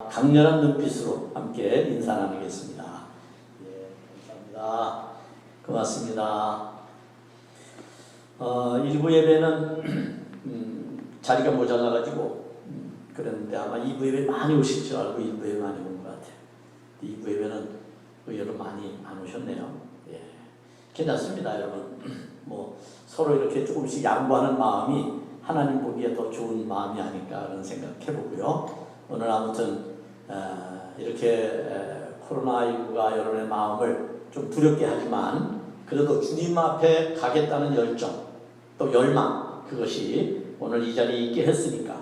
강렬한 눈빛으로 함께 인사 나누겠습니다. 예, 감사합니다. 고맙습니다. 일부 예배는 자리가 모자라가지고 그랬는데 아마 2부 예배 많이 오실 줄 알고 1부 예배 많이 온 것 같아요. 2부 예배는 의외로 많이 안 오셨네요. 예, 괜찮습니다, 여러분. 뭐 서로 이렇게 조금씩 양보하는 마음이 하나님 보기에 더 좋은 마음이 아닐까 그런 생각해보고요. 오늘 아무튼 이렇게 코로나19가 여러분의 마음을 좀 두렵게 하지만 그래도 주님 앞에 가겠다는 열정 또 열망, 그것이 오늘 이 자리에 있게 했으니까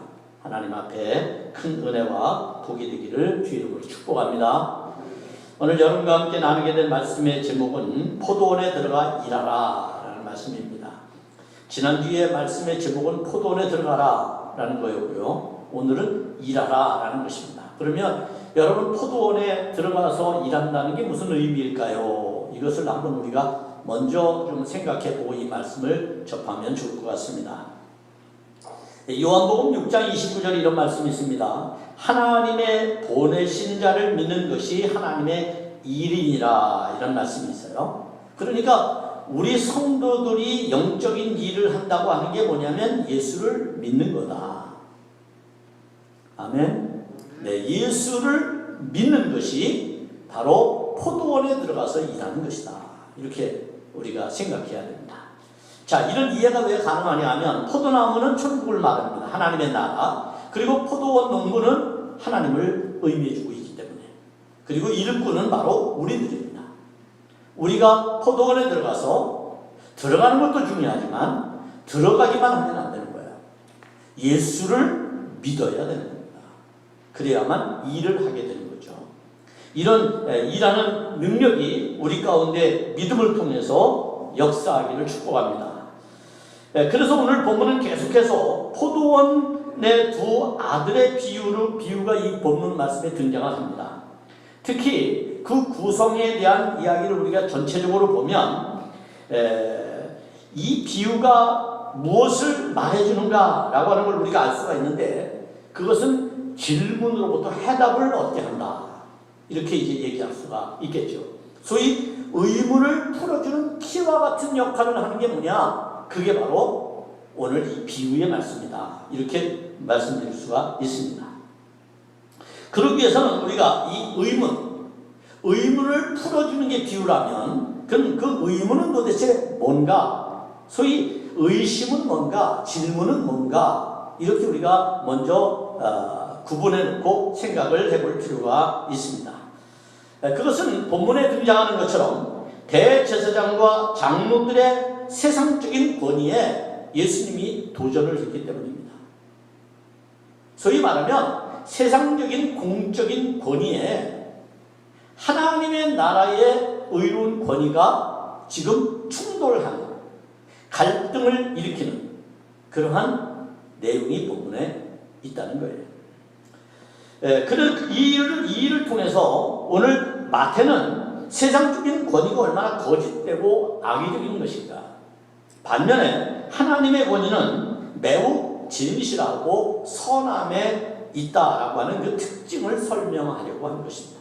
하나님 앞에 큰 은혜와 복이 되기를 주 이름으로 축복합니다. 오늘 여러분과 함께 나누게 될 말씀의 제목은 포도원에 들어가 일하라 라는 말씀입니다. 지난주에 말씀의 제목은 포도원에 들어가라 라는 거였고요. 오늘은 일하라 라는 것입니다. 그러면 여러분, 포도원에 들어가서 일한다는 게 무슨 의미일까요? 이것을 한번 우리가 먼저 좀 생각해보고 이 말씀을 접하면 좋을 것 같습니다. 요한복음 6장 29절에 이런 말씀이 있습니다. 하나님의 보내신 자를 믿는 것이 하나님의 일이니라, 이런 말씀이 있어요. 그러니까 우리 성도들이 영적인 일을 한다고 하는 게 뭐냐면 예수를 믿는 거다. 아멘. 네, 예수를 믿는 것이 바로 포도원에 들어가서 일하는 것이다. 이렇게 우리가 생각해야 됩니다. 자, 이런 이해가 왜 가능하냐 하면 포도나무는 천국을 말합니다. 하나님의 나라. 그리고 포도원 농부는 하나님을 의미해주고 있기 때문에. 그리고 일꾼은 바로 우리들입니다. 우리가 포도원에 들어가서 들어가는 것도 중요하지만 들어가기만 하면 안 되는 거예요. 예수를 믿어야 되는 겁니다. 그래야만 일을 하게 되는 거죠. 이런 일하는 능력이 우리 가운데 믿음을 통해서 역사하기를 축복합니다. 그래서 오늘 본문은 계속해서 포도원의 두 아들의 비유가 이 본문 말씀에 등장을 합니다. 특히 그 구성에 대한 이야기를 우리가 전체적으로 보면 이 비유가 무엇을 말해주는가 라고 하는 걸 우리가 알 수가 있는데, 그것은 질문으로부터 해답을 얻게 한다, 이렇게 이제 얘기할 수가 있겠죠. 소위 의문을 풀어주는 키와 같은 역할을 하는 게 뭐냐? 그게 바로 오늘 이 비유의 말씀이다, 이렇게 말씀드릴 수가 있습니다. 그러기 위해서는 우리가 이 의문을 풀어주는 게 비유라면 그럼 그 의문은 도대체 뭔가? 소위 의심은 뭔가? 질문은 뭔가? 이렇게 우리가 먼저 구분해놓고 생각을 해볼 필요가 있습니다. 그것은 본문에 등장하는 것처럼 대제사장과 장로들의 세상적인 권위에 예수님이 도전을 했기 때문입니다. 소위 말하면 세상적인 공적인 권위에 하나님의 나라의 의로운 권위가 지금 충돌하는, 갈등을 일으키는 그러한 내용이 본문에 있다는 거예요. 이 일을 통해서 오늘 마태는 세상적인 권위가 얼마나 거짓되고 악의적인 것인가, 반면에 하나님의 권위는 매우 진실하고 선함에 있다라고 하는 그 특징을 설명하려고 하는 것입니다.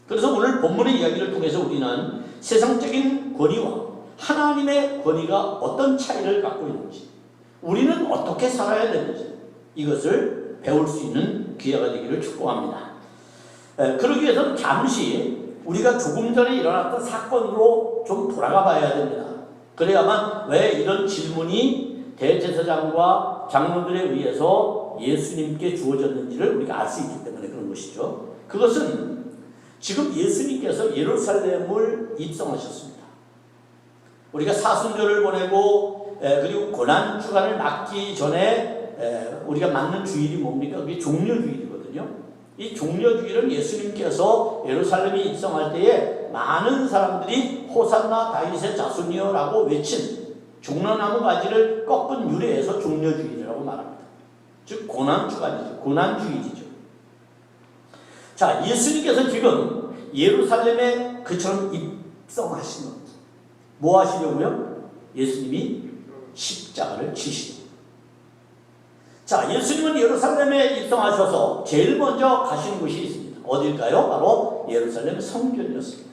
그래서 오늘 본문의 이야기를 통해서 우리는 세상적인 권위와 하나님의 권위가 어떤 차이를 갖고 있는지, 우리는 어떻게 살아야 되는지, 이것을 배울 수 있는 기회가 되기를 축복합니다. 그러기 위해서는 잠시 우리가 조금 전에 일어났던 사건으로 좀 돌아가 봐야 됩니다. 그래야만 왜 이런 질문이 대제사장과 장로들에 의해서 예수님께 주어졌는지를 우리가 알 수 있기 때문에 그런 것이죠. 그것은 지금 예수님께서 예루살렘을 입성하셨습니다. 우리가 사순절을 보내고 그리고 고난주간을 맞기 전에 우리가 맞는 주일이 뭡니까? 그게 종려주일이거든요. 이 종려주일은 예수님께서 예루살렘에 입성할 때에 많은 사람들이 호산나 다윗의 자손이여 라고 외친 종려나무 가지를 꺾은 유래에서 종려주일이라고 말합니다. 즉 고난주간이죠. 고난주일이죠. 자, 예수님께서 지금 예루살렘에 그처럼 입성하시는, 뭐 하시려고요? 예수님이 십자가를 지시는. 자, 예수님은 예루살렘에 입성하셔서 제일 먼저 가신 곳이 있습니다. 어딜까요? 바로 예루살렘 성전이었습니다.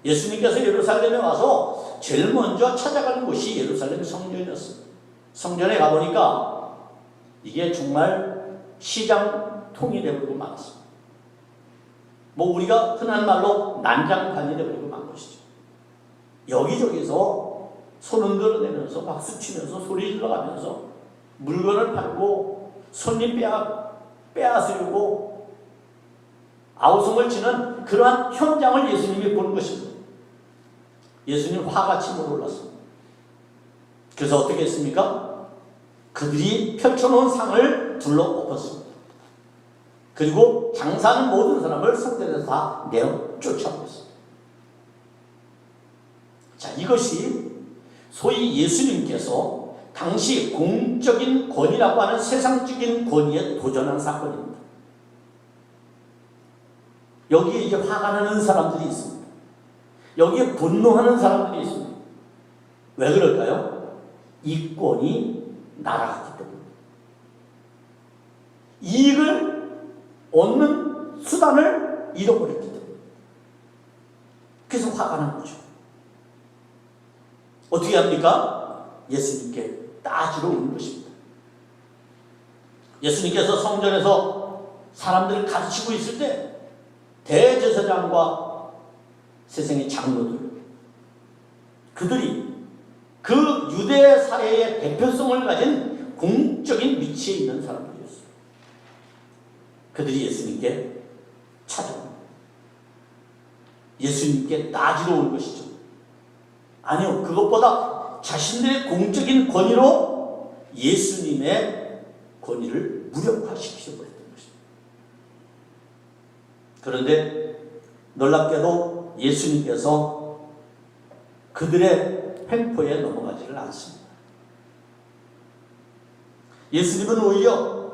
예수님께서 예루살렘에 와서 제일 먼저 찾아가는 곳이 예루살렘 성전이었습니다. 성전에 가보니까 이게 정말 시장통이 되어버리고 말았습니다. 뭐 우리가 흔한 말로 난장판이 되어버리고 만 것이죠. 여기저기서 손 흔들어내면서 박수치면서 소리 질러가면서 물건을 팔고 손님 빼앗으려고 아우성을 치는 그러한 현장을 예수님이 보는 것입니다. 예수님 화가 치밀어 올랐습니다. 그래서 어떻게 했습니까? 그들이 펼쳐놓은 상을 둘러 엎었습니다. 그리고 장사하는 모든 사람을 성전에서 다 내어 쫓아버렸습니다. 자, 이것이 소위 예수님께서 당시 공적인 권위라고 하는 세상적인 권위에 도전한 사건입니다. 여기에 이제 화가 나는 사람들이 있습니다. 여기에 분노하는 사람들이 있습니다. 왜 그럴까요? 이권이 날아갔기 때문에. 이익을 얻는 수단을 잃어버렸기 때문에. 그래서 화가 난 거죠. 어떻게 합니까? 예수님께 따지러 오는 것입니다. 예수님께서 성전에서 사람들을 가르치고 있을 때 대제사장과 세상의 장로들, 그들이 그 유대 사회의 대표성을 가진 공적인 위치에 있는 사람들이었어요. 그들이 예수님께 찾아옵니다. 예수님께 따지러 온 것이죠. 아니요, 그것보다 자신들의 공적인 권위로 예수님의 권위를 무력화시키려고 했던 것입니다. 그런데 놀랍게도 예수님께서 그들의 횡포에 넘어가지를 않습니다. 예수님은 오히려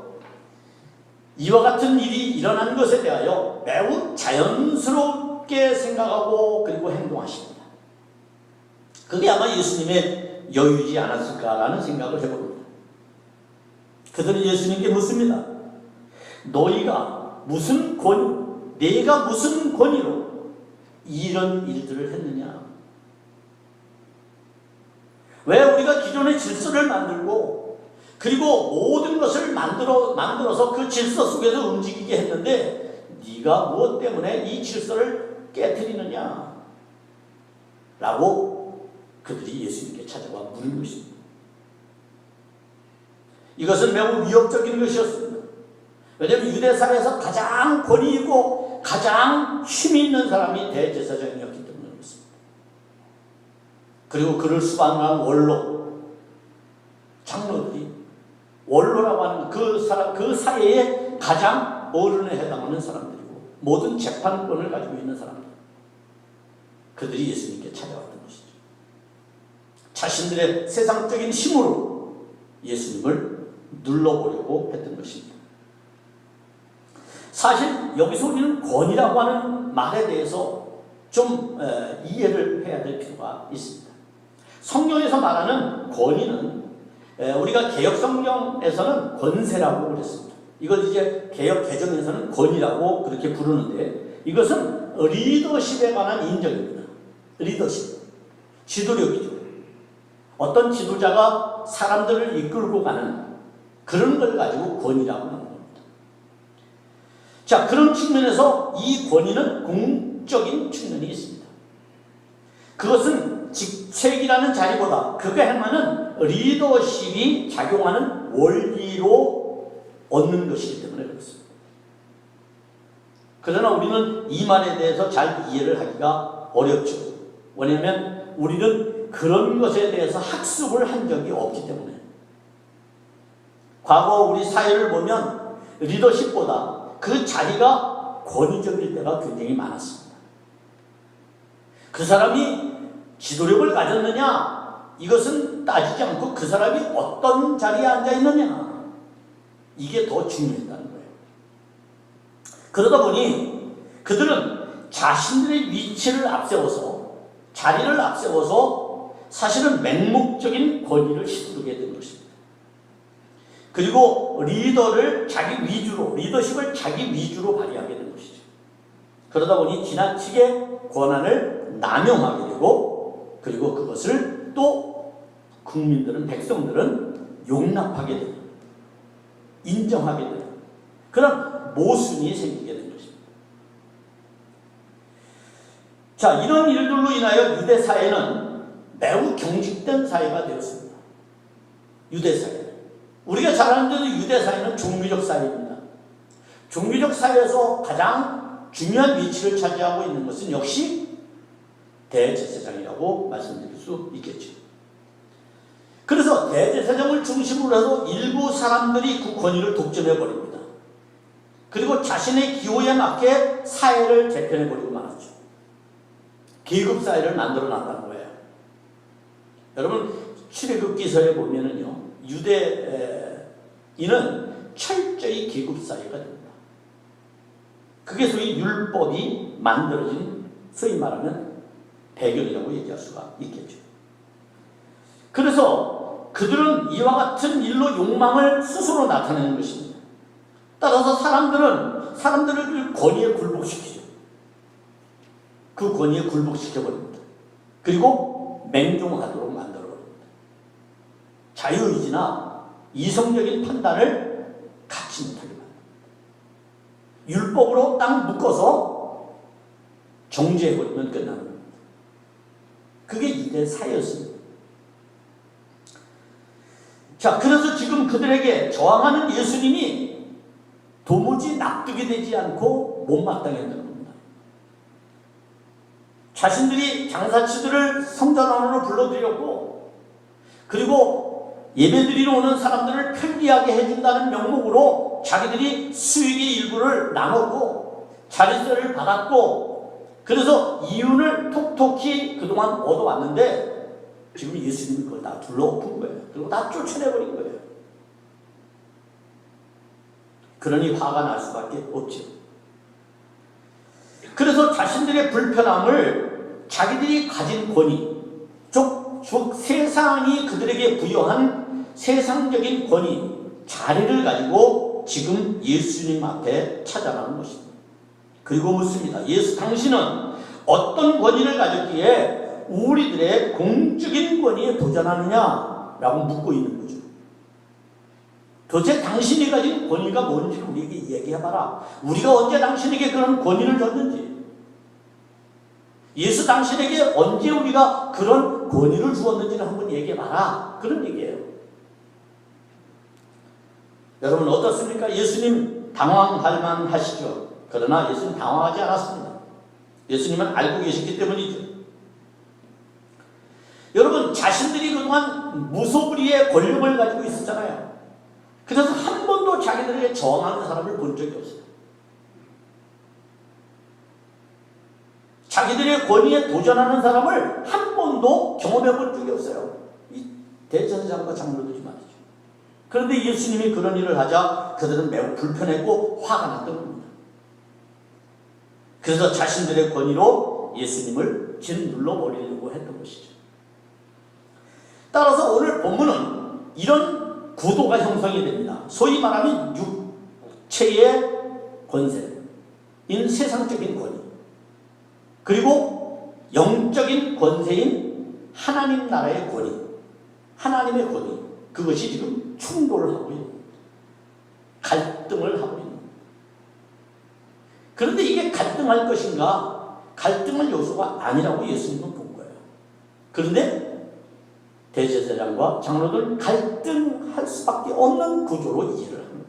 이와 같은 일이 일어난 것에 대하여 매우 자연스럽게 생각하고 그리고 행동하십니다. 그게 아마 예수님의 여유지 않았을까라는 생각을 해봅니다. 그들은 예수님께 묻습니다. 너희가 무슨 권위, 내가 무슨 권위로 이런 일들을 했느냐? 왜 우리가 기존의 질서를 만들고 그리고 모든 것을 만들어서 그 질서 속에서 움직이게 했는데 네가 무엇 때문에 이 질서를 깨트리느냐? 라고 그들이 예수님께 찾아와 물은 것입니다. 이것은 매우 위협적인 것이었습니다. 왜냐하면 유대사회에서 가장 권위 있고 가장 힘이 있는 사람이 대제사장이었기 때문에 그렇습니다. 그리고 그를 수반한 원로, 장로들이 원로라고 하는 그 사회의 가장 어른에 해당하는 사람들이고 모든 재판권을 가지고 있는 사람들, 그들이 예수님께 찾아왔던 것이죠. 자신들의 세상적인 힘으로 예수님을 눌러보려고 했던 것입니다. 사실 여기서 우리는 권위라고 하는 말에 대해서 좀 이해를 해야 될 필요가 있습니다. 성경에서 말하는 권위는 우리가 개혁 성경에서는 권세라고 그랬습니다. 이걸 이제 개혁 개정에서는 권위라고 그렇게 부르는데 이것은 리더십에 관한 인정입니다. 리더십, 지도력이죠. 어떤 지도자가 사람들을 이끌고 가는 그런 걸 가지고 권위라고 하는 겁니다. 자, 그런 측면에서 이 권위는 공적인 측면이 있습니다. 그것은 직책이라는 자리보다 그가 행하는 리더십이 작용하는 원리로 얻는 것이기 때문에 그렇습니다. 그러나 우리는 이 말에 대해서 잘 이해를 하기가 어렵죠. 왜냐하면 우리는 그런 것에 대해서 학습을 한 적이 없기 때문에. 과거 우리 사회를 보면 리더십보다 그 자리가 권위적일 때가 굉장히 많았습니다. 그 사람이 지도력을 가졌느냐, 이것은 따지지 않고 그 사람이 어떤 자리에 앉아 있느냐, 이게 더 중요했다는 거예요. 그러다 보니 그들은 자신들의 위치를 앞세워서, 자리를 앞세워서 사실은 맹목적인 권위를 휘두르게 된 것입니다. 그리고 리더를 자기 위주로, 리더십을 자기 위주로 발휘하게 된 것이죠. 그러다 보니 지나치게 권한을 남용하게 되고, 그리고 그것을 또 국민들은, 백성들은 용납하게 되는, 인정하게 되는 그런 모순이 생기게 된 것입니다. 자, 이런 일들로 인하여 유대 사회는 매우 경직된 사회가 되었습니다. 유대 사회. 우리가 잘 아는 대로 유대 사회는 종교적 사회입니다. 종교적 사회에서 가장 중요한 위치를 차지하고 있는 것은 역시 대제사장이라고 말씀드릴 수 있겠죠. 그래서 대제사장을 중심으로 해서 일부 사람들이 그 권위를 독점해버립니다. 그리고 자신의 기호에 맞게 사회를 재편해버리고 말았죠. 계급사회를 만들어놨다는 거예요. 여러분, 출애굽기서에 보면은요, 유대인은 철저히 계급사회가 됩니다. 그게 소위 율법이 만들어진, 소위 말하면 배경이라고 얘기할 수가 있겠죠. 그래서 그들은 이와 같은 일로 욕망을 스스로 나타내는 것입니다. 따라서 사람들을 그 권위에 굴복시키죠. 그 권위에 굴복시켜버립니다. 그리고 맹종하도록 만들어버립니다. 자유의지나 이성적인 판단을 갖지 못하게 만듭니다. 율법으로 딱 묶어서 정죄해버리면 끝나는 겁니다. 그게 유대 사회였습니다. 자, 그래서 지금 그들에게 저항하는 예수님이 도무지 납득이 되지 않고 못마땅했다는 겁니다. 자신들이 장사치들을 성전 안으로 불러들였고, 그리고 예배드리러 오는 사람들을 편리하게 해준다는 명목으로 자기들이 수익의 일부를 나눴고 자릿세를 받았고, 그래서 이윤을 톡톡히 그동안 얻어왔는데 지금 예수님이 그걸 다 둘러엎은 거예요. 그리고 다 쫓아내버린 거예요. 그러니 화가 날 수밖에 없죠. 그래서 자신들의 불편함을 자기들이 가진 권위, 즉 세상이 그들에게 부여한 세상적인 권위, 자리를 가지고 지금 예수님 앞에 찾아가는 것입니다. 그리고 묻습니다. 예수, 당신은 어떤 권위를 가졌기에 우리들의 공적인 권위에 도전하느냐? 라고 묻고 있는 거죠. 도대체 당신이 가진 권위가 뭔지 우리에게 얘기해봐라. 우리가 언제 당신에게 그런 권위를 줬는지, 예수 당신에게 언제 우리가 그런 권위를 주었는지를 한번 얘기해봐라. 그런 얘기예요. 여러분 어떻습니까? 예수님 당황할 만하시죠. 그러나 예수님 당황하지 않았습니다. 예수님은 알고 계셨기 때문이죠. 여러분, 자신들이 그동안 무소불위의 권력을 가지고 있었잖아요. 그래서 한 번도 자기들에게 저항하는 사람을 본 적이 없어요. 자기들의 권위에 도전하는 사람을 한 번도 경험해 본 적이 없어요. 이 대제사장과 장로들이 말이죠. 그런데 예수님이 그런 일을 하자 그들은 매우 불편했고 화가 났던 겁니다. 그래서 자신들의 권위로 예수님을 짓눌러 버리려고 했던 것이죠. 따라서 오늘 본문은 이런 구도가 형성이 됩니다. 소위 말하면 육체의 권세인 세상적인 권위, 그리고 영적인 권세인 하나님 나라의 권위, 하나님의 권위, 그것이 지금 충돌을 하고 있는, 갈등을 하고 있는. 그런데 이게 갈등할 것인가? 갈등할 요소가 아니라고 예수님은 본 거예요. 그런데 대제사장과 장로들은 갈등할 수밖에 없는 구조로 이해를 합니다.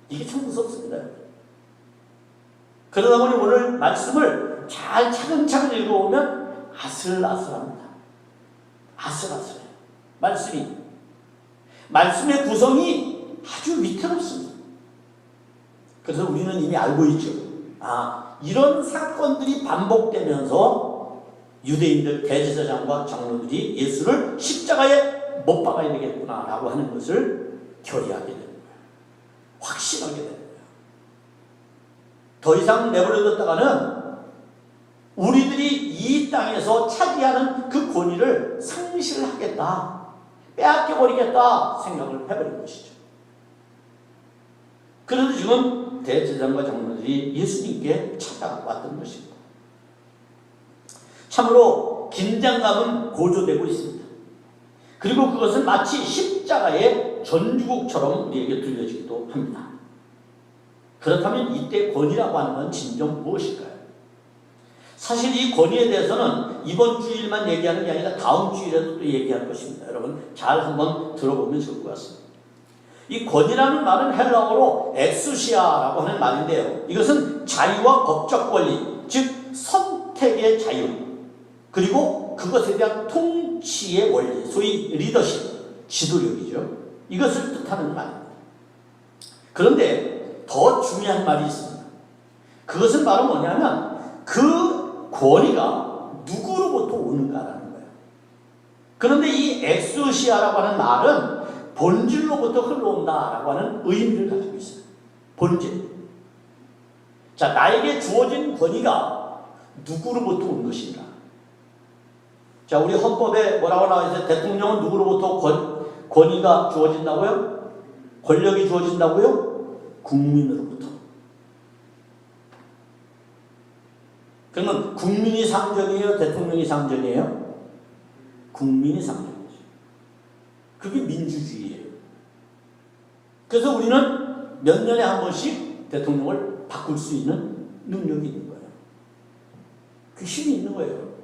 이게 참 무섭습니다. 그러다 보니 오늘 말씀을 잘 차근차근 읽어보면 아슬아슬합니다. 아슬아슬해요. 말씀의 구성이 아주 위태롭습니다. 그래서 우리는 이미 알고 있죠. 이런 사건들이 반복되면서 유대인들, 대제사장과 장로들이 예수를 십자가에 못 박아야 되겠구나 라고 하는 것을 결의하게 되는 거예요. 확신하게 되는 거예요. 더 이상 내버려뒀다가는 우리들이 이 땅에서 차지하는 그 권위를 상실하겠다. 빼앗겨버리겠다 생각을 해버린 것이죠. 그래서 지금 대제사장과 장로들이 예수님께 찾아왔던 것입니다. 참으로 긴장감은 고조되고 있습니다. 그리고 그것은 마치 십자가의 전주곡처럼 우리에게 들려지기도 합니다. 그렇다면 이때 권위라고 하는 건 진정 무엇일까요? 사실 이 권위에 대해서는 이번 주일만 얘기하는 게 아니라 다음 주일에도 또 얘기할 것입니다. 여러분 잘 한번 들어보면 좋을 것 같습니다. 이 권위라는 말은 헬라어로 엑수시아라고 하는 말인데요. 이것은 자유와 법적 권리, 즉 선택의 자유, 그리고 그것에 대한 통치의 원리, 소위 리더십, 지도력이죠. 이것을 뜻하는 말입니다. 그런데 더 중요한 말이 있습니다. 그것은 바로 뭐냐면 그 권위가 누구로부터 오는가라는 거예요. 그런데 이 엑수시아라고 하는 말은 본질로부터 흘러온다라고 하는 의미를 가지고 있어요. 본질. 자, 나에게 주어진 권위가 누구로부터 온 것인가? 자, 우리 헌법에 뭐라고 나와 있어요? 대통령은 누구로부터 권위가 주어진다고요? 권력이 주어진다고요? 국민으로부터. 그러면 국민이 상정이에요? 대통령이 상정이에요? 국민이 상정이죠. 그게 민주주의예요. 그래서 우리는 몇 년에 한 번씩 대통령을 바꿀 수 있는 능력이 있는 거예요. 그 힘이 있는 거예요.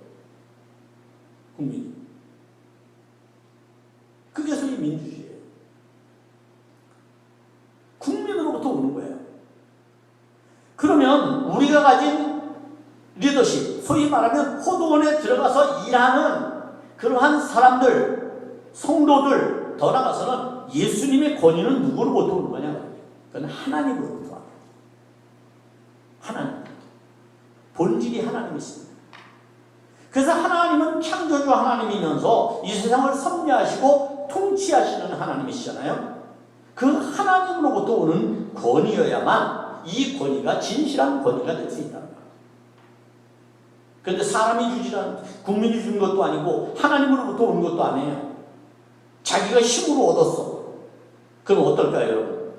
국민이. 그게 소위 민주주의예요. 국민으로부터 오는 거예요. 그러면 우리가 가진 리더십, 소위 말하면 포도원에 들어가서 일하는 그러한 사람들, 성도들, 더 나아가서는 예수님의 권위는 누구로부터 오는 거냐? 그건 하나님으로부터 와요. 하나님. 본질이 하나님이십니다. 그래서 하나님은 창조주 하나님이면서 이 세상을 섭리하시고 통치하시는 하나님이시잖아요. 그 하나님으로부터 오는 권위여야만 이 권위가 진실한 권위가 될 수 있다는 거예요. 그런데 사람이 주지는 국민이 준 것도 아니고 하나님으로부터 온 것도 아니에요. 자기가 힘으로 얻었어. 그럼 어떨까요, 여러분?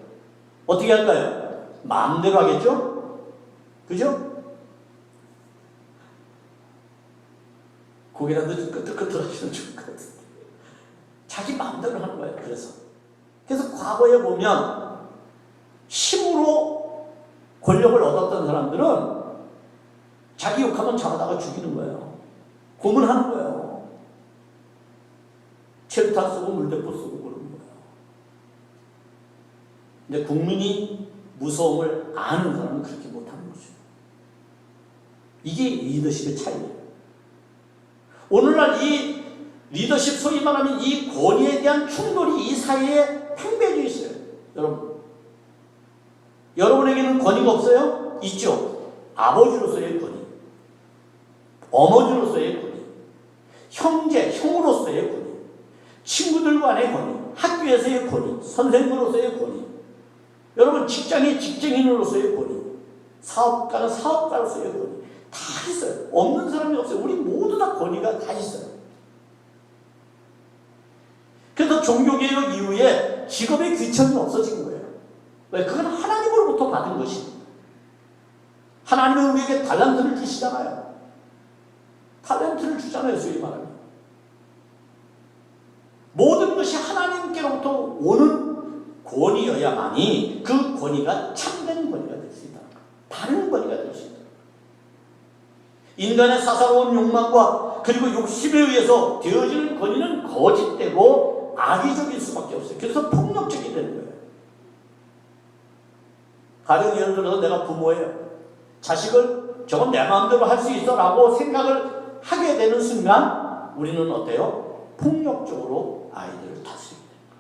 어떻게 할까요? 마음대로 하겠죠? 그죠? 고개라도 끄덕끄덕 하시면 좋을 것 같은데. 자기 마음대로 하는 거예요. 그래서 과거에 보면 힘으로 권력을 얻었던 사람들은 자기 욕하면 잡아다가 죽이는 거예요. 고문하는 거예요. 체류탄 쓰고 물대포 쓰고 그러는 거예요. 근데 국민이 무서움을 아는 사람은 그렇게 못하는 거죠. 이게 리더십의 차이예요. 오늘날 이 리더십, 소위 말하면 이 권위에 대한 충돌이 이 사회에 팽배해져 있어요. 여러분에게는 권위가 없어요? 있죠. 아버지로서의 권위, 어머니로서의 권위, 형으로서의 권위, 친구들 간의 권위, 학교에서의 권위, 선생님으로서의 권위, 여러분 직장인으로서의 권위, 사업가는 사업가로서의 권위, 다 있어요. 없는 사람이 없어요. 우리 모두 다 권위가 다 있어요. 그래서 종교개혁 이후에 직업의 귀천이 없어진 거예요. 왜? 그건 하나님으로부터 받은 것입니다. 하나님은 우리에게 달란트를 주시잖아요. 탤런트를 주잖아요, 소위 말하면. 모든 것이 하나님께로부터 오는 권위여야만이 그 권위가 참된 권위가 될 수 있다. 바른 권위가 될 수 있다. 인간의 사사로운 욕망과 그리고 욕심에 의해서 되어지는 권위는 거짓되고 악의적일 수밖에 없어요. 그래서 폭력적이 되는 거예요. 가령 예를 들어서 내가 부모예요. 자식을 저건 내 마음대로 할 수 있어 라고 생각을 하게 되는 순간 우리는 어때요? 폭력적으로 아이들을 다스리게 됩니다.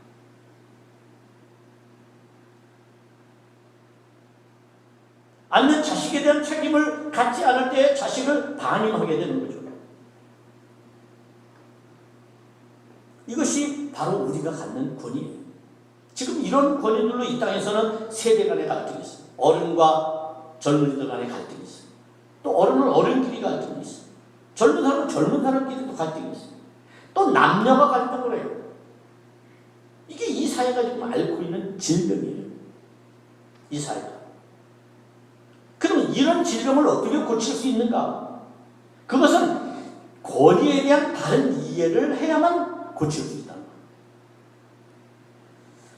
아니면 자식에 대한 책임을 갖지 않을 때 자식을 반임하게 되는 거죠. 이것이 바로 우리가 갖는 권위예요. 지금 이런 권위들로 이 땅에서는 세대 간의 갈등이 있어요. 어른과 젊은이들 간의 갈등이 있어요. 또 어른은 어른끼리 갈등이 있어요. 젊은 사람은 젊은 사람끼리도 갈등이 있어요. 또 남녀가 갈등을 해요. 이게 이 사회가 지금 앓고 있는 질병이에요. 이 사회가. 그러면 이런 질병을 어떻게 고칠 수 있는가? 그것은 권위에 대한 바른 이해를 해야만 고칠 수 있다는 거예요.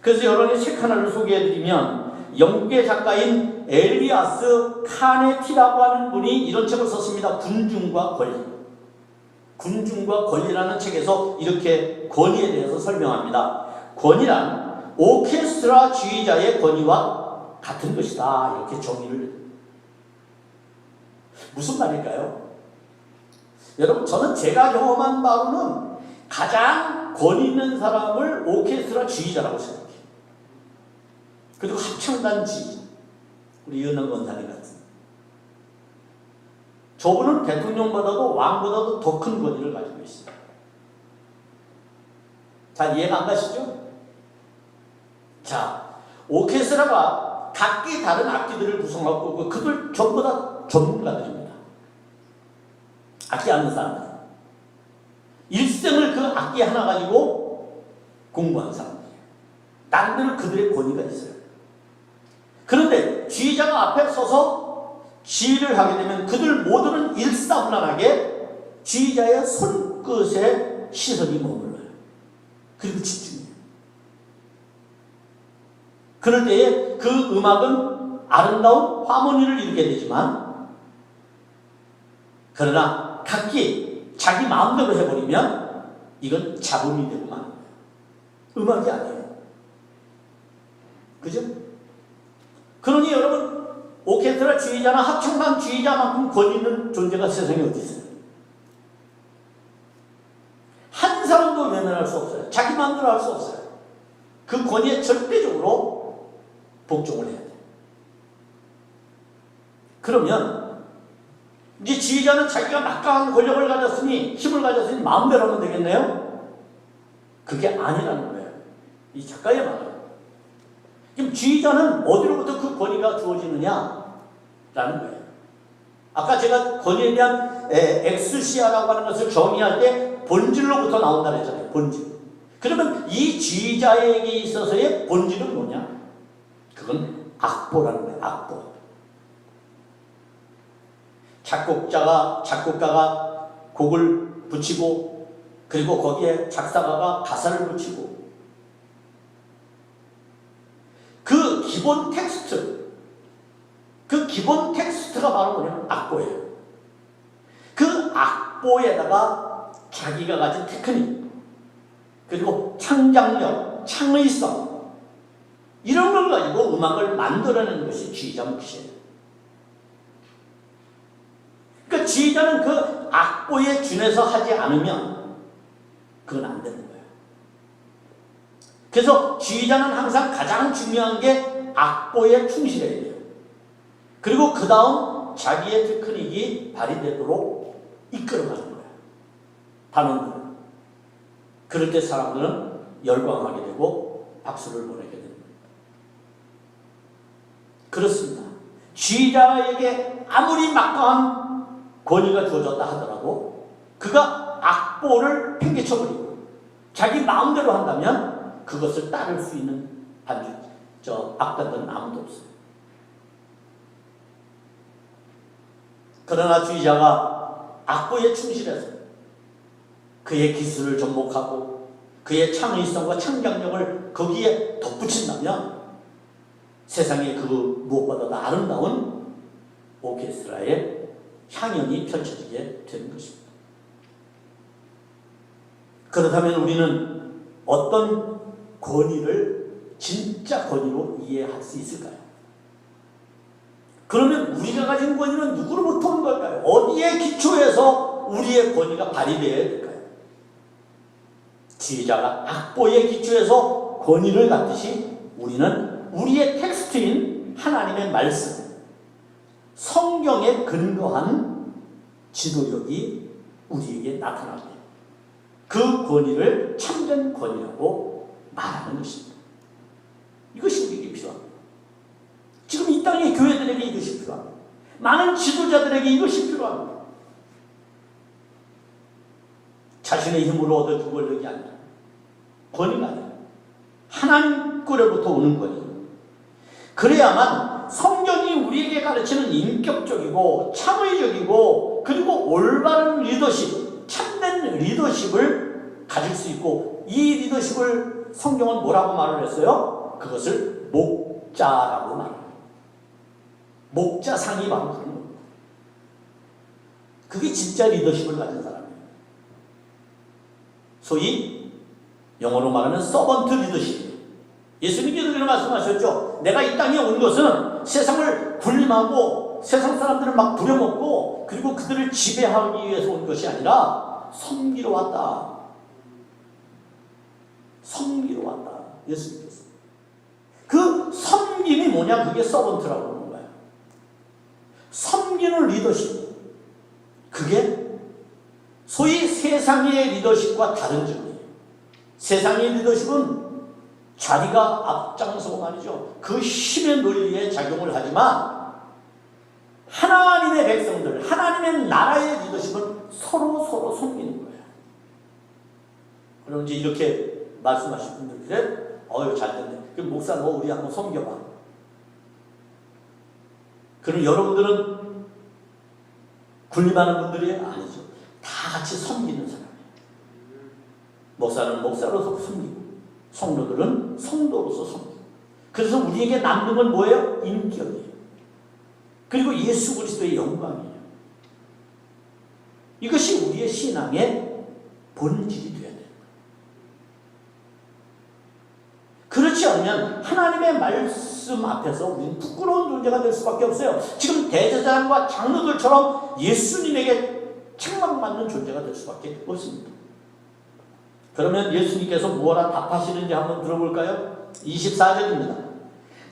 그래서 여러분의 책 하나를 소개해드리면 영국의 작가인 엘리아스 카네티라고 하는 분이 이런 책을 썼습니다. 군중과 권리. 군중과 권리라는 책에서 이렇게 권위에 대해서 설명합니다. 권위란 오케스트라주의자의 권위와 같은 것이다. 이렇게 정의를. 무슨 말일까요? 여러분, 저는 제가 경험한 바로는 가장 권위 있는 사람을 오케스트라주의자라고 생각해요. 그리고 합창단주의, 우리 윤원 권사님 같은. 저분은 대통령보다도 왕보다도 더 큰 권위를 가지고 있습니다. 잘 이해가 안 가시죠? 자, 오케스트라가 각기 다른 악기들을 구성하고 그들 전부 다 전문가들입니다. 악기 하는 사람들. 일생을 그 악기 하나 가지고 공부한 사람들이에요. 남들은 그들의 권위가 있어요. 그런데 지휘자가 앞에 서서 지휘를 하게 되면 그들 모두는 일사불란하게 지휘자의 손끝에 시선이 머물러요. 그리고 집중해요. 그럴 때에 그 음악은 아름다운 하모니를 이루게 되지만, 그러나 각기 자기 마음대로 해버리면 이건 잡음이 되고 마는 거예요. 음악이 아니에요. 그죠? 그러니 여러분, 오케스트라 주의자나 합창단 주의자만큼 권위 있는 존재가 세상에 어디 있어요? 한 사람도 외면할 수 없어요. 자기 마음대로 할 수 없어요. 그 권위에 절대적으로 복종을 해야 돼요. 그러면 이제 지휘자는 자기가 막강한 권력을 가졌으니, 힘을 가졌으니 마음대로 하면 되겠네요? 그게 아니라는 거예요. 이 작가의 말은. 그럼 지휘자는 어디로부터 그 권위가 주어지느냐라는 거예요. 아까 제가 권위에 대한 엑스시아라고 하는 것을 정의할 때 본질로부터 나온다 그랬잖아요. 본질. 그러면 이 지휘자에게 있어서의 본질은 뭐냐? 그건 악보라는 거예요. 악보. 작곡가가 곡을 붙이고, 그리고 거기에 작사가가 가사를 붙이고, 그 기본 텍스트가 바로 뭐냐면 악보예요. 그 악보에다가 자기가 가진 테크닉, 그리고 창작력, 창의성, 이런 걸 가지고 음악을 만들어내는 것이 지휘자 몫이에요. 그러니까 지휘자는 그 악보에 준해서 하지 않으면 그건 안 되는 거예요. 그래서 지휘자는 항상 가장 중요한 게 악보에 충실해야 돼요. 그리고 그 다음 자기의 테크닉이 발휘되도록 이끌어가는 거예요. 단원들은. 그럴 때 사람들은 열광하게 되고 박수를 보내게 됩니다. 그렇습니다. 지휘자에게 아무리 막강한 권위가 주어졌다 하더라도 그가 악보를 팽개쳐버리고 자기 마음대로 한다면 그것을 따를 수 있는 악단들은 아무도 없어요. 그러나 지휘자가 악보에 충실해서 그의 기술을 접목하고 그의 창의성과 창작력을 거기에 덧붙인다면 세상에 그 무엇보다도 아름다운 오케스트라의 향연이 펼쳐지게 되는 것입니다. 그렇다면 우리는 어떤 권위를 진짜 권위로 이해할 수 있을까요? 그러면 우리가 가진 권위는 누구로부터 온 걸까요? 어디에 기초해서 우리의 권위가 발휘되어야 될까요? 지휘자가 악보에 기초해서 권위를 갖듯이 우리는 우리의 텍스트인 하나님의 말씀, 성경에 근거한 지도력이 우리에게 나타납니다. 그 권위를 참된 권위라고 말하는 것입니다. 이것이 우리에게 필요합니다. 지금 이 땅의 교회들에게 이것이 필요합니다. 많은 지도자들에게 이것이 필요합니다. 자신의 힘으로 얻어진 권력이 아니라, 권위가 아니라 하나님께로부터 오는 거예요. 그래야만 성경이 우리에게 가르치는 인격적이고 창의적이고 그리고 올바른 리더십, 참된 리더십을 가질 수 있고, 이 리더십을 성경은 뭐라고 말을 했어요? 그것을 목자라고 말합니다. 목자상이 바로 그런 겁니다. 그게 진짜 리더십을 가진 사람이에요. 소위 영어로 말하면 서번트 리더십이에요. 예수님께서 그런 말씀하셨죠. 내가 이 땅에 온 것은 세상을 군림하고 세상 사람들을 막 부려먹고 그리고 그들을 지배하기 위해서 온 것이 아니라 섬기러 왔다. 섬기러 왔다. 예수님께서. 그 섬김이 뭐냐? 그게 서번트라고 하는 거예요. 섬기는 리더십. 그게 소위 세상의 리더십과 다른 점이에요. 세상의 리더십은 자기가 앞장서고 말이죠. 그 힘의 논리에 작용을 하지만 하나님의 백성들, 하나님의 나라의 리더십은 서로 섬기는 거예요. 그럼 이제 이렇게 말씀하신 분들이 잘 됐네. 그럼 목사 너 우리 한번 섬겨봐. 그럼 여러분들은 군림하는 분들이 아니죠. 다 같이 섬기는 사람이에요. 목사는 목사로서 섬기고 성도들은 성도로서 섬기고. 그래서 우리에게 남는 건 뭐예요? 인격이에요. 그리고 예수 그리스도의 영광이에요. 이것이 우리의 신앙의 본질이 되어야 돼요. 그렇지 않으면 하나님의 말씀 앞에서 우리는 부끄러운 존재가 될 수밖에 없어요. 지금 대제사장과 장로들처럼 예수님에게 책망받는 존재가 될 수밖에 없습니다. 그러면 예수님께서 뭐라 답하시는지 한번 들어볼까요? 24절입니다.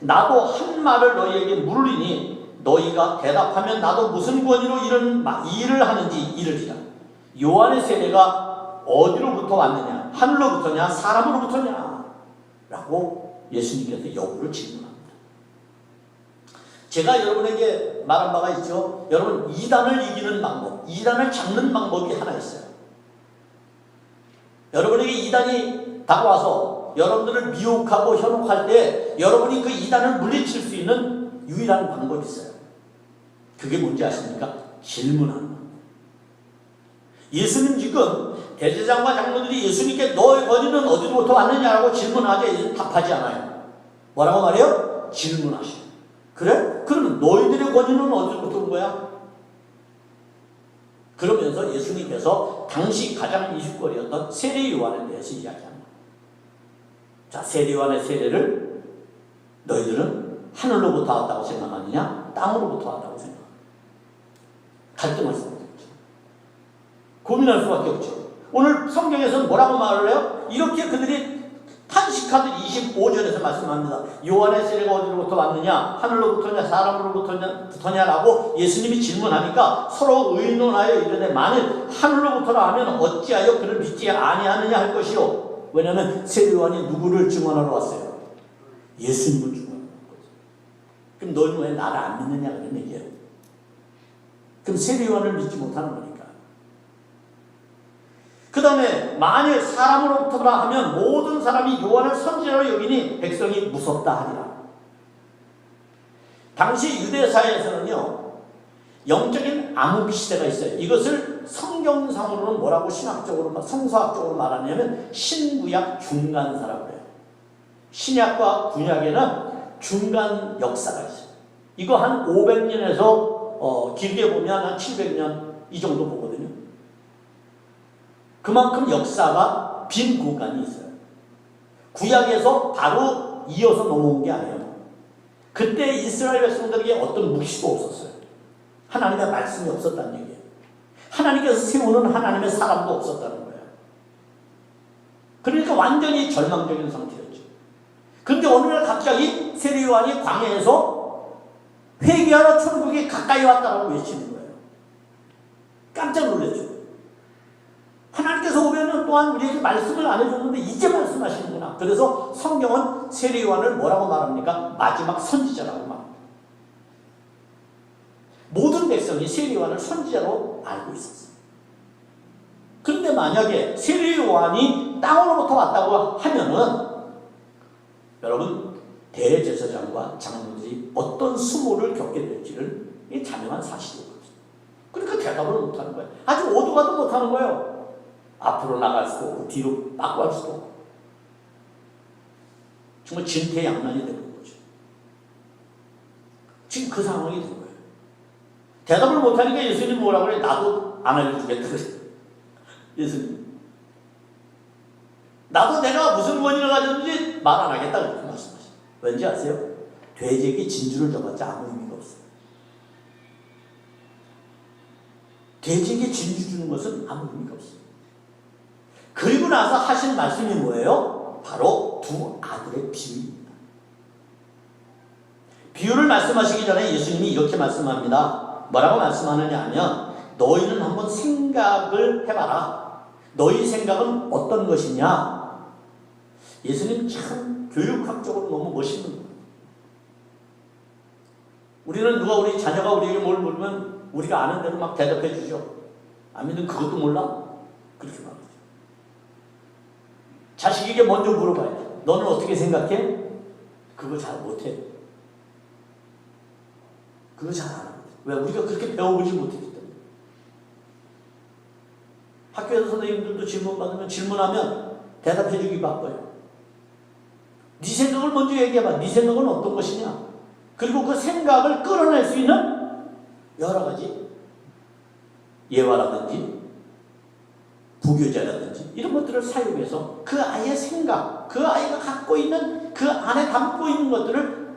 나도 한 말을 너희에게 물으리니 너희가 대답하면 나도 무슨 권위로 이런 일을 하는지 이르리라. 요한의 세례가 어디로부터 왔느냐? 하늘로부터냐? 사람으로부터냐? 라고 예수님께서 여부를 질문합니다. 제가 여러분에게 말한 바가 있죠. 여러분, 이단을 이기는 방법, 이단을 잡는 방법이 하나 있어요. 여러분에게 이단이 다가와서 여러분들을 미혹하고 현혹할 때 여러분이 그 이단을 물리칠 수 있는 유일한 방법이 있어요. 그게 뭔지 아십니까? 질문하는 겁니다. 예수님 지금 대제사장과 장로들이 예수님께 너의 권위는 어디로부터 왔느냐라고 질문하자 답하지 않아요. 뭐라고 말해요? 질문하셔요. 그래? 그러면 너희들의 권위는 어디로부터 온 거야? 그러면서 예수님께서 당시 가장 이슈거리였던 세례 요한에 대해서 이야기합니다. 자, 세례 요한의 세례를 너희들은 하늘로부터 왔다고 생각하느냐? 땅으로부터 왔다고 생각하느냐? 갈등할 수밖에 없죠. 고민할 수밖에 없죠. 오늘 성경에서는 뭐라고 말을 해요? 이렇게 그들이 탄식하듯 25절에서 말씀합니다. 요한의 세례가 어디로부터 왔느냐? 하늘로부터냐? 사람으로부터냐라고 예수님이 질문하니까 서로 의논하여 이르되 만일 하늘로부터라 하면 어찌하여 그를 믿지 아니하느냐 할 것이요. 왜냐하면 세례 요한이 누구를 증언하러 왔어요? 예수님을 증언하러 왔거든요. 그럼 너는 왜 나를 안 믿느냐 그런 얘기예요. 그럼 세례 요한을 믿지 못하는 거니까. 그 다음에 만일 사람으로부터라 하면 모든 사람이 요한을 선지자로 여기니 백성이 무섭다 하리라. 당시 유대사회에서는요, 영적인 암흑 시대가 있어요. 이것을 성경상으로는 뭐라고 신학적으로, 성서학적으로 말하냐면 신구약 중간사라고 해요. 신약과 구약에는 중간 역사가 있어요. 이거 한 500년에서 길게 보면 한 700년 이 정도 보거든요. 그만큼 역사가 빈 공간이 있어요. 구약에서 바로 이어서 넘어온 게 아니에요. 그때 이스라엘 백성들에게 어떤 묵시도 없었어요. 하나님의 말씀이 없었다는 얘기예요. 하나님께서 세우는 하나님의 사람도 없었다는 거예요. 그러니까 완전히 절망적인 상태였죠. 그런데 어느 날 갑자기 세례 요한이 광야에서 회개하러 천국이 가까이 왔다고 외치는 거예요. 깜짝 놀랐죠. 하나님께서 500년 동안 우리에게 말씀을 안 해줬는데 이제 말씀하시는구나. 그래서 성경은 세례 요한을 뭐라고 말합니까? 마지막 선지자라고 말합니다. 모든 백성이 세례 요한을 선지자로 알고 있었어요. 그런데 만약에 세례 요한이 땅으로부터 왔다고 하면은 여러분, 대제사장과 장로들이 어떤 수모를 겪게 될지를 자명한 사실이거든요. 그러니까 대답을 못하는 거예요. 아주 오도 가도 못하는 거예요. 앞으로 나갈 수도 없고 뒤로 빠꾸할 수도 없고 정말 진퇴양난이 되는 거죠. 지금 그 상황이 된 거예요. 대답을 못하니까 예수님 뭐라고 그래? 나도 안 알려주겠다 그래요. 예수님. 나도 내가 무슨 원인을 가졌는지 말 안 하겠다 그렇게 말씀하시죠. 왠지 아세요? 돼지에게 진주를 줘봤자 아무 의미가 없어요. 돼지에게 진주 주는 것은 아무 의미가 없어요. 그리고 나서 하신 말씀이 뭐예요? 바로 두 아들의 비유입니다. 비유를 말씀하시기 전에 예수님이 이렇게 말씀합니다. 뭐라고 말씀하느냐 하면 너희는 한번 생각을 해봐라. 너희 생각은 어떤 것이냐? 예수님 참 교육학적으로 너무 멋있는 거예요. 우리는 누가 우리 자녀가 우리에게 뭘 물으면 우리가 아는 대로 막 대답해 주죠. 아니면 그것도 몰라? 그렇게 말하죠. 자식에게 먼저 물어봐야 돼. 너는 어떻게 생각해? 그거 잘 못해. 그거 잘 안 하거든. 왜? 우리가 그렇게 배워보지 못했기 때문에. 학교에서 선생님들도 질문 받으면 질문하면 대답해 주기 바빠요. 네 생각을 먼저 얘기해봐. 네 생각은 어떤 것이냐? 그리고 그 생각을 끌어낼 수 있는 여러 가지 예화라든지 부교재라든지 이런 것들을 사용해서 그 아이의 생각, 그 아이가 갖고 있는 그 안에 담고 있는 것들을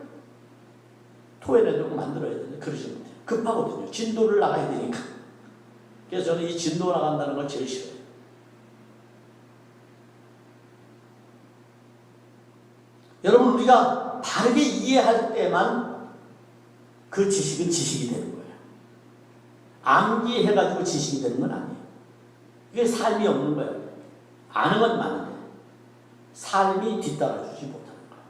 토해내도록 만들어야 되는데 그러지 못해요. 급하거든요. 진도를 나가야 되니까. 그래서 저는 이 진도 나간다는 걸 제일 싫어요. 여러분, 우리가 바르게 이해할 때만 그 지식은 지식이 되는 거예요. 암기해가지고 지식이 되는 건 아니에요. 이게 삶이 없는 거예요. 아는 건 많은데 삶이 뒤따라주지 못하는 거예요.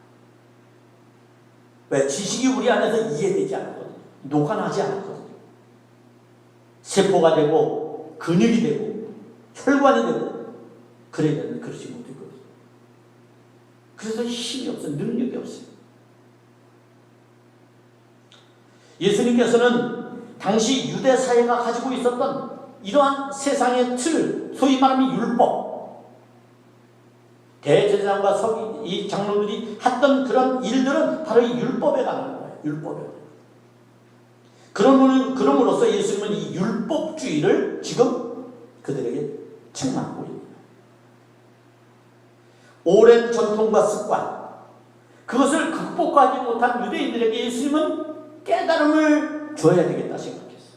왜? 지식이 우리 안에서 이해되지 않았거든요. 녹아나지 않았거든요. 세포가 되고 근육이 되고 혈관이 되고 그래야 되는데 그러지 못했거든요. 그래서 힘이 없어요. 능력이 없어요. 예수님께서는 당시 유대 사회가 가지고 있었던 이러한 세상의 틀, 소위 말하면 율법, 대제사장과 이 장로들이 했던 그런 일들은 바로 이 율법에 관한 거예요. 율법에. 그럼으로써 예수님은 이 율법주의를 지금 그들에게 책망하고 있는 거예요. 오랜 전통과 습관, 그것을 극복하지 못한 유대인들에게 예수님은 깨달음을 줘야 되겠다 생각했어요.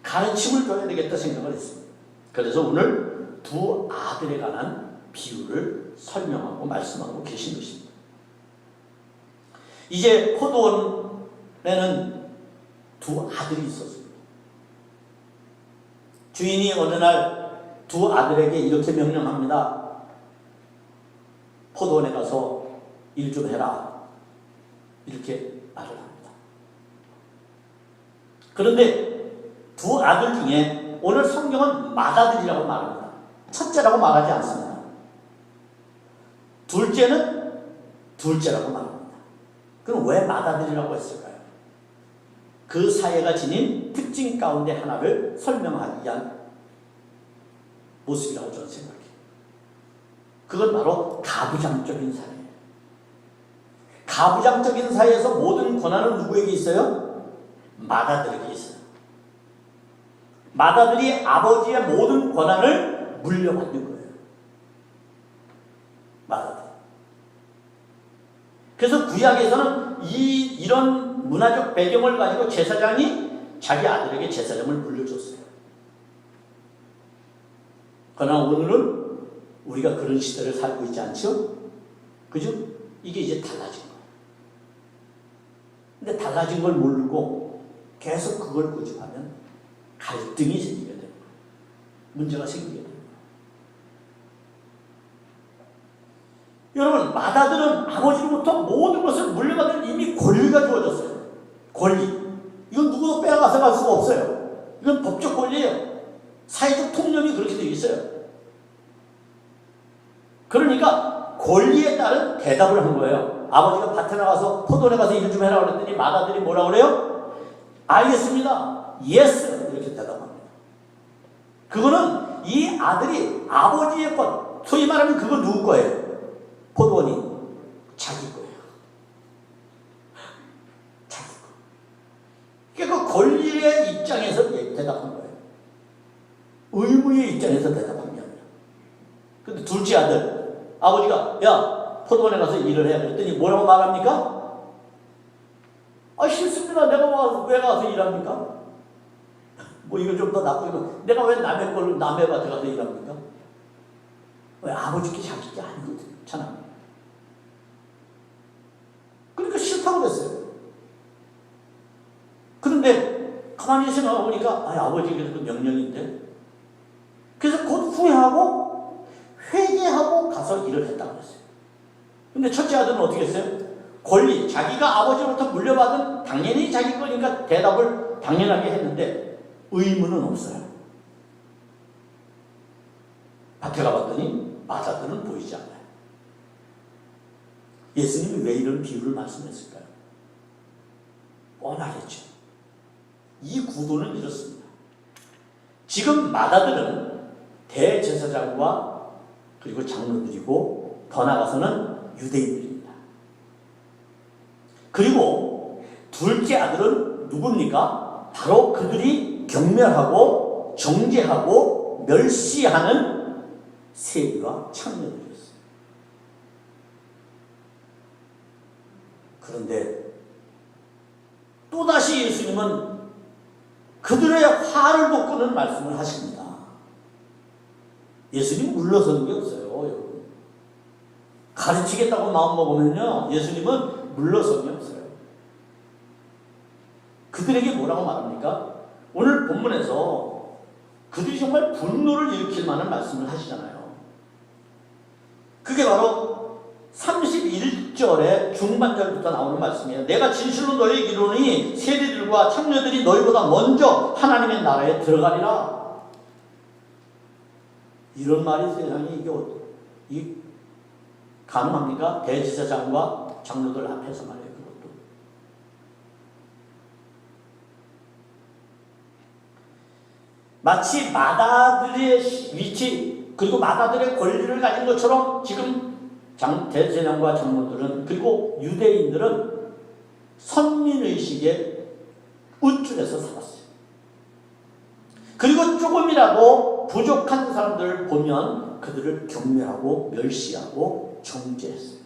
가르침을 줘야 되겠다 생각을 했습니다. 그래서 오늘 두 아들에 관한 비유를 설명하고 말씀하고 계신 것입니다. 이제 포도원에는 두 아들이 있었습니다. 주인이 어느 날 두 아들에게 이렇게 명령합니다. 포도원에 가서 일 좀 해라. 이렇게 말을 합니다. 그런데 두 아들 중에 오늘 성경은 맏아들이라고 말합니다. 첫째라고 말하지 않습니다. 둘째는 둘째라고 말합니다. 그럼 왜 맏아들이라고 했을까요? 그 사회가 지닌 특징 가운데 하나를 설명하기 위한 모습이라고 저는 생각해요. 그건 바로 가부장적인 사회예요. 가부장적인 사회에서 모든 권한은 누구에게 있어요? 맏아들에게 있어요. 맏아들이 아버지의 모든 권한을 물려받는 거예요. 맏아들. 그래서 구약에서는 이런 문화적 배경을 가지고 제사장이 자기 아들에게 제사장을 물려줬어요. 그러나 오늘은 우리가 그런 시대를 살고 있지 않죠? 그죠? 이게 이제 달라진 거예요. 근데 달라진 걸 모르고 계속 그걸 고집하면 갈등이 생기게 되는 거예요. 문제가 생기게 되는 거예요. 여러분, 맏아들은 아버지로부터 모든 것을 물려받은 이미 권리가 주어졌어요. 권리. 이건 누구도 빼앗아서 갈 수가 없어요. 이건 법적 권리예요. 사회적 통념이 그렇게 되어 있어요. 그러니까 권리에 따른 대답을 한 거예요. 아버지가 밭에 나가서 포도원에 가서 일 좀 해라 그랬더니 맏아들이 뭐라 그래요? 알겠습니다. 예스. 이렇게 대답합니다. 그거는 이 아들이 아버지의 것, 소위 말하면 그거 누구 거예요? 포도원이 자기 거예요. 자기 거. 그러니까 그 권리의 입장에서 대답한 거예요. 의무의 입장에서 대답한 게 아니라. 근데 둘째 아들, 아버지가 야 포도원에 가서 일을 해 그랬더니 뭐라고 말합니까? 아 싫습니다. 내가 왜 가서 일합니까? 뭐 이거 좀 더 나쁘고 내가 왜 남의 걸 남의 밭에 가서 일합니까? 왜 아버지께 자식이 아니거든요. 그러니까 싫다고 그랬어요. 그런데 가만히 생각해 보니까 아버지께서 그 명령인데 그래서 곧 후회하고 회개하고 가서 일을 했다고 그랬어요. 근데 첫째 아들은 어떻게 했어요? 권리, 자기가 아버지로부터 물려받은 당연히 자기 거니까 대답을 당연하게 했는데 의무는 없어요. 밭에 가봤더니 맏아들은 보이지 않아요. 예수님이 왜 이런 비유를 말씀했을까요? 뻔하겠죠. 이 구도는 이렇습니다. 지금 맏아들은 대제사장과 그리고 장로들이고 더 나아가서는 유대인들입니다. 그리고 둘째 아들은 누굽니까? 바로 그들이 경멸하고 정죄하고 멸시하는 세리와 창녀들이었어요. 그런데 또다시 예수님은 그들의 화를 돋구는 말씀을 하십니다. 예수님 물러서는 게 없어요. 여러분. 가르치겠다고 마음먹으면요 예수님은 물러서는 게 없어요. 그들에게 뭐라고 말합니까? 오늘 본문에서 그들이 정말 분노를 일으킬 만한 말씀을 하시잖아요. 그게 바로 31절의 중반절부터 나오는 말씀이에요. 내가 진실로 너희에게 이르노니 세리들과 창녀들이 너희보다 먼저 하나님의 나라에 들어가리라. 이런 말이 세상에 이게 가능합니까? 대제사장과 장로들 앞에서 말이에요. 그것도. 마치 맏아들의 위치 그리고 맏아들의 권리를 가진 것처럼 지금 대제사장과 장로들은 그리고 유대인들은 선민의식에 우쭐해서 살았어요. 그리고 조금이라도 부족한 사람들을 보면 그들을 경멸하고 멸시하고 정죄했어요.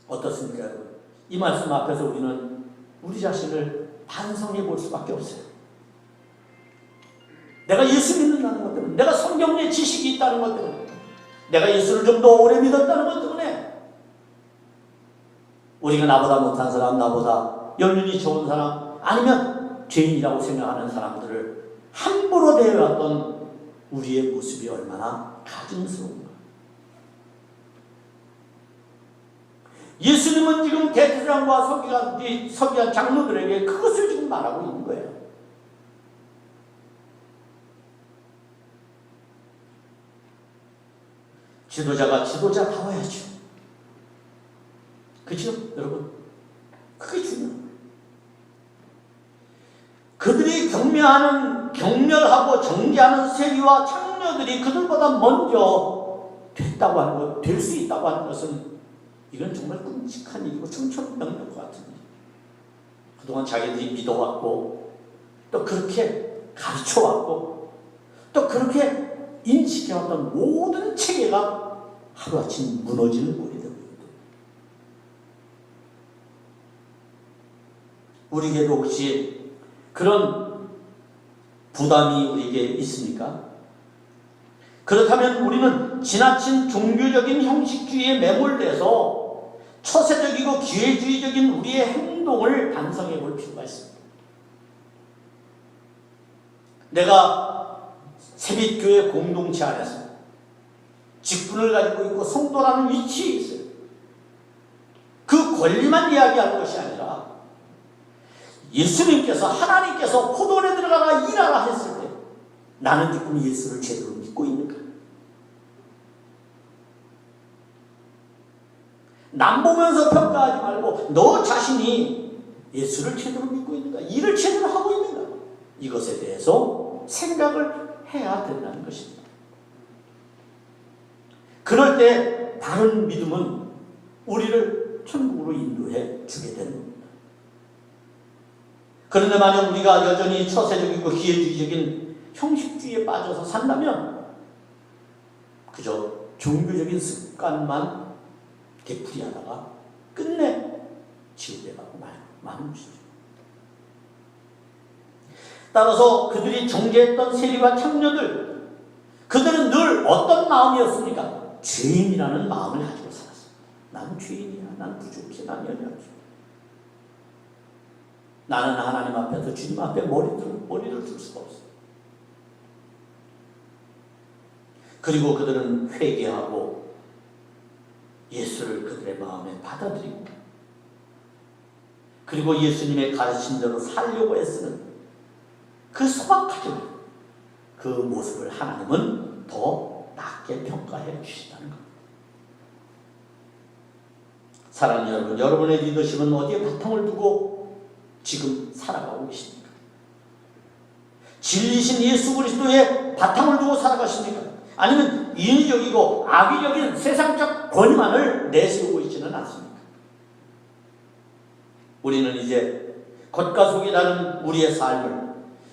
어떻습니까, 여러분? 이 말씀 앞에서 우리는 우리 자신을 반성해 볼 수밖에 없어요. 내가 예수 믿는다는 것 때문에, 내가 성경의 지식이 있다는 것 때문에, 내가 예수를 좀 더 오래 믿었다는 것 때문에, 우리가 나보다 못한 사람, 나보다 연륜이 좋은 사람, 아니면 죄인이라고 생각하는 사람들을 함부로 대해왔던 우리의 모습이 얼마나 가증스러운가. 예수님은 지금 대제사장과 서기관 장로들에게 그것을 지금 말하고 있는 거예요. 지도자가 지도자다워야죠. 그렇죠, 여러분? 그게 중요해요. 그들이 경멸하고 정죄하는 세리와 창녀들이 그들보다 먼저 됐다고 하는 것, 될 수 있다고 하는 것은 이건 정말 끔찍한 일이고 청천벽력 같은 일. 그동안 자기들이 믿어왔고 또 그렇게 가르쳐왔고 또 그렇게 인식해왔던 모든 체계가 하루아침 무너지는 꼴이 됩니다. 우리에게도 혹시 그런 부담이 우리에게 있습니까? 그렇다면 우리는 지나친 종교적인 형식주의에 매몰돼서 처세적이고 기회주의적인 우리의 행동을 반성해 볼 필요가 있습니다. 내가 세빛교회 공동체 안에서 직분을 가지고 있고 성도라는 위치에 있어요. 그 권리만 이야기하는 것이 아니라 예수님께서 하나님께서 포도원에 들어가라 일하라 했을 때 나는 지금 예수를 제대로 믿고 있는가? 남 보면서 평가하지 말고 너 자신이 예수를 제대로 믿고 있는가? 일을 제대로 하고 있는가? 이것에 대해서 생각을 해야 된다는 것입니다. 그럴 때 바른 믿음은 우리를 천국으로 인도해 주게 되는 겁니다. 그런데 만약 우리가 여전히 처세적이고 기회주의적인 형식주의에 빠져서 산다면 그저 종교적인 습관만 되풀이하다가 끝내 지우개가고 마는 것이죠. 따라서 그들이 정죄했던 세리와 창녀들, 그들은 늘 어떤 마음이었습니까? 죄인이라는 마음을 가지고 살았어요. 나는 죄인이야. 난 부족해. 난 연약해. 나는 하나님 앞에서 주님 앞에 머리를 들 수가 없어. 그리고 그들은 회개하고 예수를 그들의 마음에 받아들이고 그리고 예수님의 가르친 대로 살려고 애쓰는 그 소박하지만 그 모습을 하나님은 더 낮게 평가해 주신다는 겁니다. 사랑하는 여러분, 여러분의 리더십은 어디에 바탕을 두고 지금 살아가고 계십니까? 진리신 예수 그리스도의 바탕을 두고 살아가십니까? 아니면 인위적이고 악의적인 세상적 권위만을 내세우고 있지는 않습니까? 우리는 이제 겉과 속이 다른 우리의 삶을,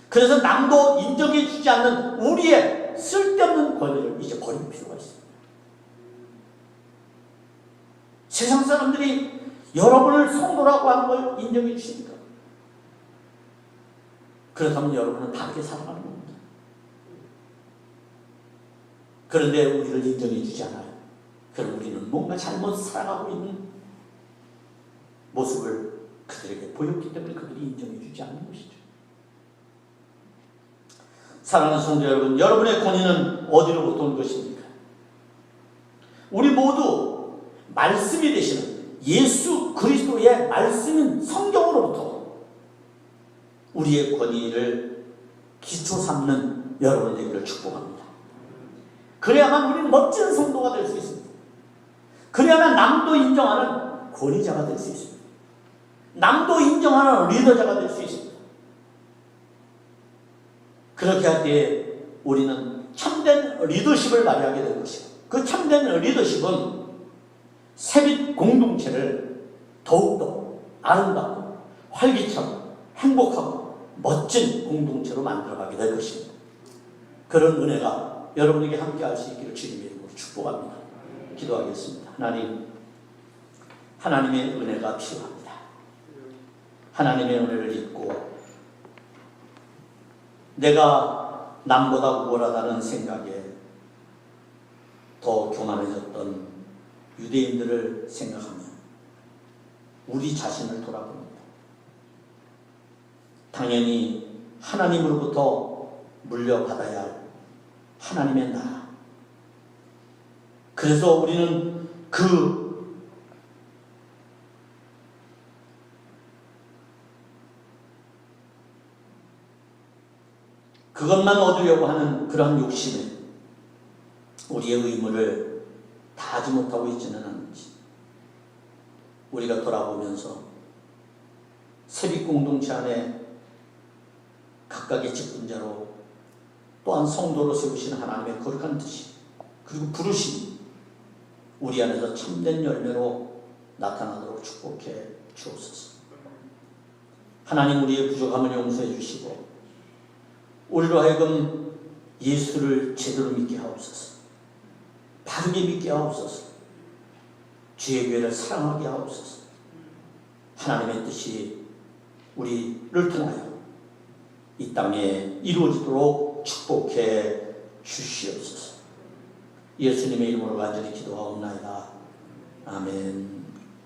그래서 남도 인정해 주지 않는 우리의 쓸데없는 권위를 이제 버릴 필요가 있습니다. 세상 사람들이 여러분을 성도라고 하는 걸 인정해 주십니까? 그렇다면 여러분은 다르게 살아가는 겁니다. 그런데 우리를 인정해 주지 않아요. 그럼 우리는 뭔가 잘못 살아가고 있는 모습을 그들에게 보였기 때문에 그들이 인정해 주지 않는 것이죠. 사랑하는 성도 여러분, 여러분의 권위는 어디로부터 온 것입니까? 우리 모두 말씀이 되시는 예수 그리스도의 말씀인 성경으로부터 우리의 권위를 기초 삼는 여러분 되기를 축복합니다. 그래야만 우리는 멋진 성도가 될 수 있습니다. 그래야만 남도 인정하는 권위자가 될 수 있습니다. 남도 인정하는 리더자가 될 수 있습니다. 그렇게 할 때 우리는 참된 리더십을 발휘하게 될 것이고, 그 참된 리더십은 세빛 공동체를 더욱더 아름답고 활기차고 행복하고 멋진 공동체로 만들어가게 될 것입니다. 그런 은혜가 여러분에게 함께 할 수 있기를 주님의 이름으로 축복합니다. 기도하겠습니다. 하나님, 하나님의 은혜가 필요합니다. 하나님의 은혜를 잊고 내가 남보다 우월하다는 생각에 더 교만해졌던 유대인들을 생각하면 우리 자신을 돌아봅니다. 당연히 하나님으로부터 물려받아야 할 하나님의 나라. 그래서 우리는 그것만 얻으려고 하는 그런 욕심에 우리의 의무를 다하지 못하고 있지는 않은지 우리가 돌아보면서 세빛 공동체 안에 각각의 직분자로 또한 성도로 세우시는 하나님의 거룩한 뜻이 그리고 부르심이 우리 안에서 참된 열매로 나타나도록 축복해 주옵소서. 하나님, 우리의 부족함을 용서해 주시고 우리로 하여금 예수를 제대로 믿게 하옵소서. 바르게 믿게 하옵소서. 주의 교회를 사랑하게 하옵소서. 하나님의 뜻이 우리를 통하여 이 땅에 이루어지도록 축복해 주시옵소서. 예수님의 이름으로 간절히 기도하옵나이다. 아멘.